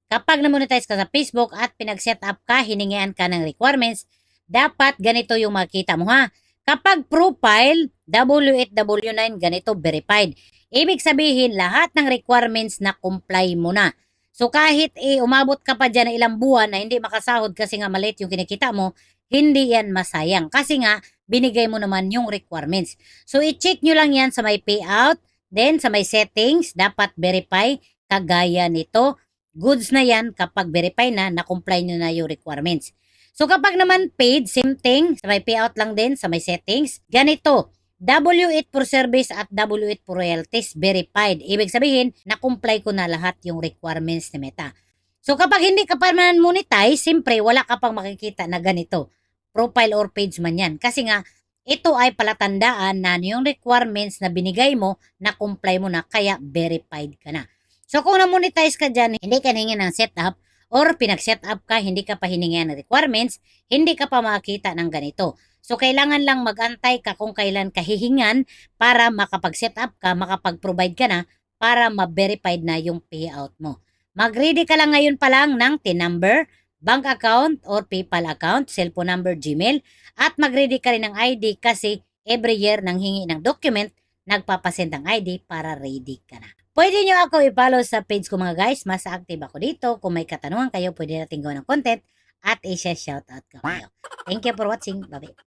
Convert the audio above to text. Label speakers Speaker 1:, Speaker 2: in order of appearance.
Speaker 1: kapag na-monetize ka sa Facebook at pinag-set up ka, hiningian ka ng requirements, dapat ganito yung makita mo ha. Kapag profile, W8W9, ganito verified. Ibig sabihin, lahat ng requirements na comply mo na. So kahit umabot ka pa dyan ng ilang buwan na hindi makasahod kasi nga maliit yung kinikita mo, hindi yan masayang. Kasi nga, binigay mo naman yung requirements. So i-check nyo lang yan sa may payout, then sa may settings, dapat verify, kagaya nito. Goods na yan kapag verify na, na-comply nyo na yung requirements. So kapag naman paid, same thing, sa may payout lang din, sa may settings, ganito, W8 for service at W8 for royalties verified. Ibig sabihin, na-comply ko na lahat yung requirements ni Meta. So kapag hindi ka pa man monetize, siyempre wala ka pang makikita na ganito. Profile or page man yan. Kasi nga, ito ay palatandaan na yung requirements na binigay mo, na-comply mo na, kaya verified ka na. So kung na-monetize ka dyan, hindi ka hingin ng setup, or pinag-set up ka, hindi ka pa hiningihan ng requirements, hindi ka pa makakita ng ganito. So, kailangan lang mag-antay ka kung kailan ka hihingan para makapag-set up ka, makapag-provide ka na, para ma-verified na yung payout mo. Mag-ready ka lang ngayon pa lang ng TIN number, bank account or PayPal account, cellphone number, Gmail, at mag-ready ka rin ng ID kasi every year nang hingi ng document, nagpapasend ang ID para ready ka na. Pwede nyo ako i-follow sa page ko mga guys. Mas active ako dito. Kung may katanungan kayo, pwede natin gawa ng content at i-shoutout ko kayo. Thank you for watching. Bye-bye.